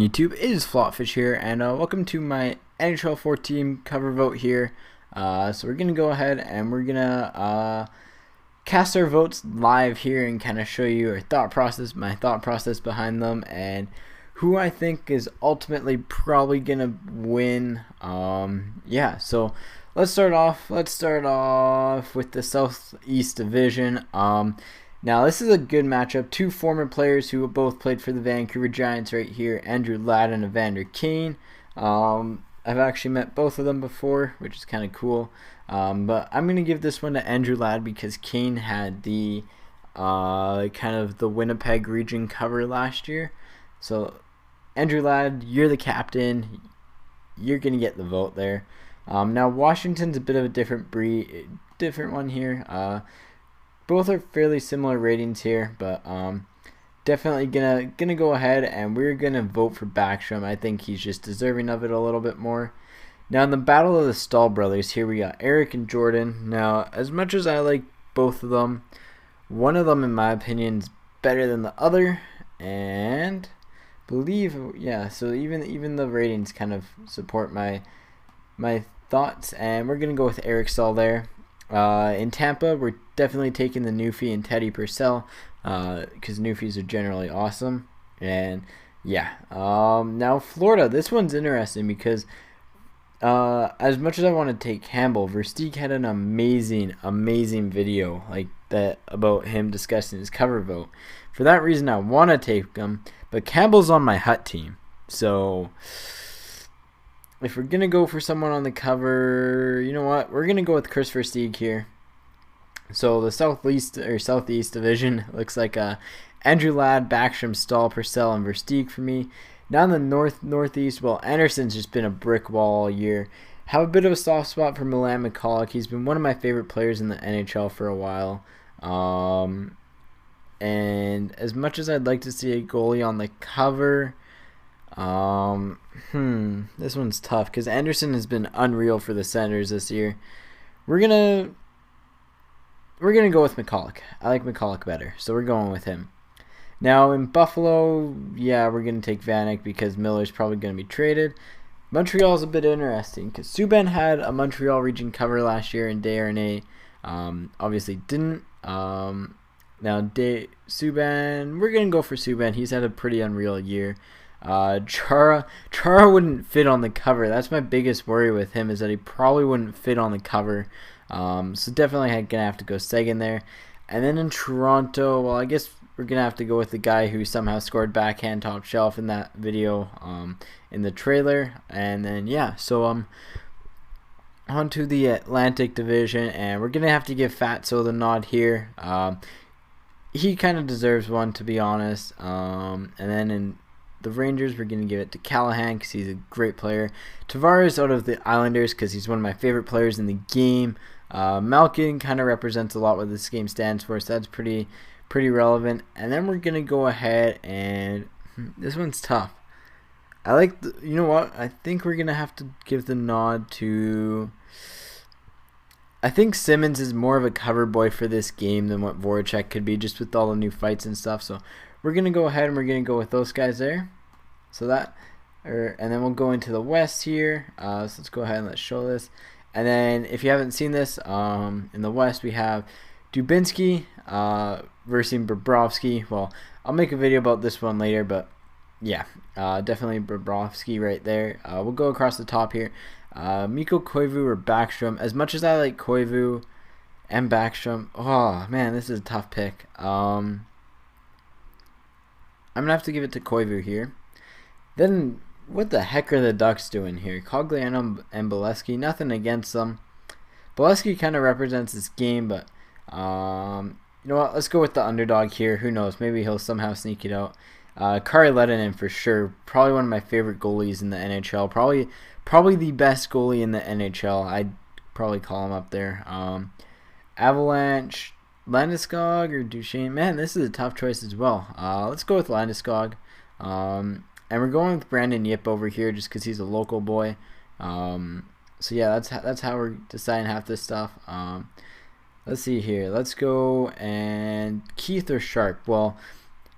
YouTube? It is FlopFish here, and welcome to my NHL 14 cover vote here. So we're gonna go ahead and we're gonna cast our votes live here and kind of show you our my thought process behind them, and who I think is ultimately probably gonna win. Yeah. So let's start off. With the Southeast Division. Now this is a good matchup. Two former players who both played for the Vancouver Giants right here, Andrew Ladd and Evander Kane. I've actually met both of them before, which is kind of cool. But I'm going to give this one to Andrew Ladd because Kane had the kind of the Winnipeg region cover last year. So Andrew Ladd, you're the captain. You're going to get the vote there. Now Washington's a bit of a different one here. Both are fairly similar ratings here, but definitely gonna go ahead and we're gonna vote for Backstrom. I think he's just deserving of it a little bit more. Now in the battle of the Stahl brothers, here we got Eric and Jordan. Now as much as I like both of them, one of them in my opinion is better than the other, and so even the ratings kind of support my thoughts, and we're gonna go with Eric Stahl there. In Tampa, we're definitely taking the Newfie and Teddy Purcell because Newfies are generally awesome. And yeah, now Florida, this one's interesting because as much as I want to take Campbell, Versteeg had an amazing video like that about him discussing his cover vote. For that reason, I want to take him, but Campbell's on my hut team, so if we're going to go for someone on the cover, you know what? We're going to go with Chris Versteeg here. So the Southeast Division looks like Andrew Ladd, Backstrom, Stahl, Purcell, and Versteeg for me. Now in the Northeast, well, Anderson's just been a brick wall all year. Have a bit of a soft spot for Milan McCulloch. He's been one of my favorite players in the NHL for a while. And as much as I'd like to see a goalie on the cover, this one's tough because Anderson has been unreal for the Senators this year. We're gonna go with McCulloch. I like McCulloch better, so we're going with him. Now in Buffalo, yeah, we're gonna take Vanek because Miller's probably gonna be traded. Montreal's a bit interesting because Subban had a Montreal region cover last year and Desharnais obviously didn't. Now Subban, we're gonna go for Subban. He's had a pretty unreal year. Chara wouldn't fit on the cover. That's my biggest worry with him, is that he probably wouldn't fit on the cover. So definitely gonna have to go Seguin there. And then in Toronto, well, I guess we're gonna have to go with the guy who somehow scored backhand top shelf in that video in the trailer. And then yeah, so on to the Atlantic Division, and we're gonna have to give Fatso the nod here. He kind of deserves one, to be honest. And then in the Rangers, we're going to give it to Callahan because he's a great player. Tavares out of the Islanders because he's one of my favorite players in the game. Malkin kind of represents a lot what this game stands for, so that's pretty relevant. And then we're going to go ahead and this one's tough. You know what? I think we're going to have to give the nod to... I think Simmons is more of a cover boy for this game than what Voracek could be, just with all the new fights and stuff. So we're going to go ahead and we're going to go with those guys there. So and then we'll go into the West here. So let's go ahead and let's show this. And then if you haven't seen this, in the West we have Dubinsky versus Bobrovsky. Well, I'll make a video about this one later, but yeah, definitely Bobrovsky right there. We'll go across the top here. Mikko Koivu or Backstrom. As much as I like Koivu and Backstrom, oh man, this is a tough pick. I'm gonna have to give it to Koivu here. Then what the heck are the Ducks doing here? Cogliano and Bolesky, nothing against them. Bolesky kind of represents this game, but you know what? Let's go with the underdog here. Who knows? Maybe he'll somehow sneak it out. Kari Lehtinen for sure. Probably one of my favorite goalies in the NHL. Probably the best goalie in the NHL. I'd probably call him up there. Avalanche, Landeskog or Duchesne. Man, this is a tough choice as well. Let's go with Landeskog. And we're going with Brandon Yip over here just because he's a local boy. So yeah, that's how we're deciding half this stuff. Let's see here. Let's go and Keith or Sharp. Well,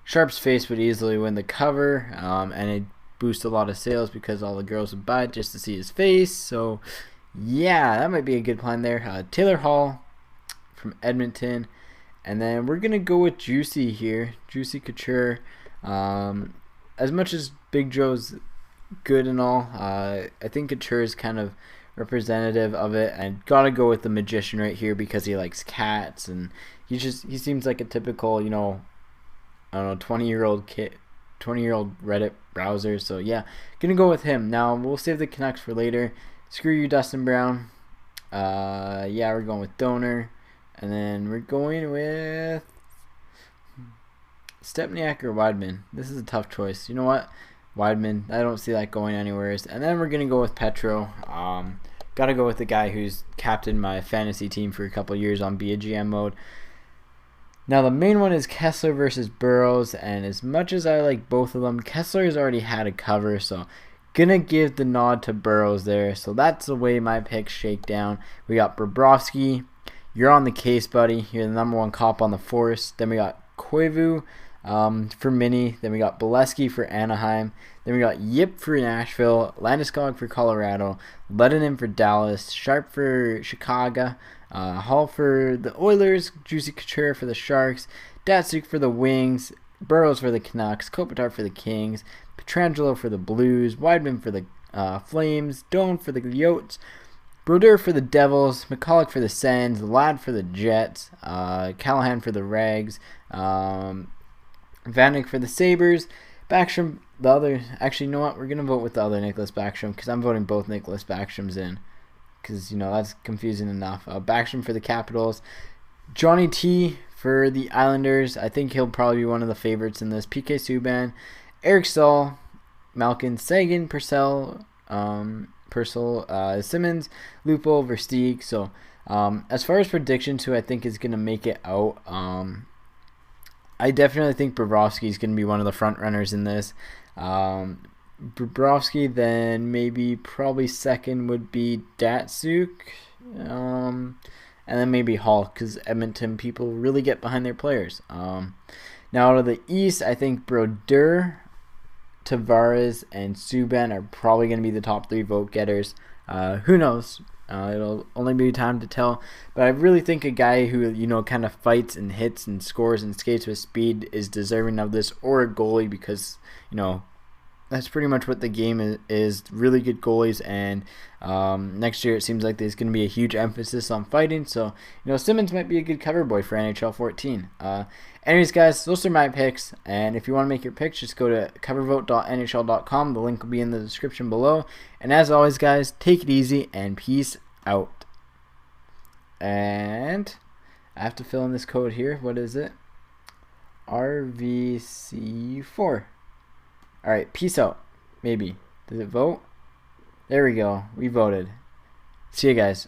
Sharp's face would easily win the cover, and it'd boost a lot of sales because all the girls would buy it just to see his face. So yeah, that might be a good plan there. Taylor Hall from Edmonton. And then we're going to go with Juicy here. Juicy Couture. As much as Big Joe's good and all, I think Couture is kind of representative of it. And got to go with the Magician right here because he likes cats. And he seems like a typical, you know, I don't know, 20-year-old kid, 20-year-old Reddit browser. So yeah, going to go with him. Now, we'll save the Canucks for later. Screw you, Dustin Brown. Yeah, we're going with Donor. And then we're going with Stepniak or Wideman. This is a tough choice. You know what? Wideman. I don't see that going anywhere. And then we're going to go with Petro. Got to go with the guy who's captained my fantasy team for a couple years on Be a GM mode. Now, the main one is Kessler versus Burrows. And as much as I like both of them, Kessler has already had a cover. So, gonna give the nod to Burrows there. So, that's the way my picks shake down. We got Bobrovsky. You're on the case, buddy. You're the number one cop on the force. Then we got Koivu for Mini. Then we got Bolesky for Anaheim. Then we got Yip for Nashville. Landeskog for Colorado. Lettinen for Dallas. Sharp for Chicago. Hall for the Oilers. Juicy Couture for the Sharks. Datsuk for the Wings. Burrows for the Canucks. Kopitar for the Kings. Pietrangelo for the Blues. Wideman for the Flames. Doan for the Yotes. Brodeur for the Devils, McCulloch for the Sens, Ladd for the Jets, Callahan for the Rags, Vanek for the Sabres, Backstrom, the other, actually, you know what, we're going to vote with the other Nicholas Backstrom, because I'm voting both Nicholas Backstroms in, because, you know, that's confusing enough. Backstrom for the Capitals, Johnny T for the Islanders, I think he'll probably be one of the favorites in this, PK Subban, Eric Stahl, Malkin, Sagan, Purcell, Simmons, Lupo, Versteeg. So as far as predictions, who I think is going to make it out, I definitely think Bobrovsky is going to be one of the front runners in this. Bobrovsky, then probably second would be Datsuk, and then maybe Hall, because Edmonton people really get behind their players. Now out of the East, I think Brodeur, Tavares, and Subban are probably going to be the top 3 vote getters. Who knows? It'll only be time to tell. But I really think a guy who, you know, kind of fights and hits and scores and skates with speed is deserving of this, or a goalie, because, you know, that's pretty much what the game is. Really good goalies, and next year it seems like there's going to be a huge emphasis on fighting. So, you know, Simmons might be a good cover boy for NHL 14. Anyways, guys, those are my picks, and if you want to make your picks, just go to covervote.nhl.com. The link will be in the description below. And as always, guys, take it easy and peace out. And I have to fill in this code here. What is it? RVC4. Alright, peace out. Maybe. Does it vote? There we go. We voted. See you guys.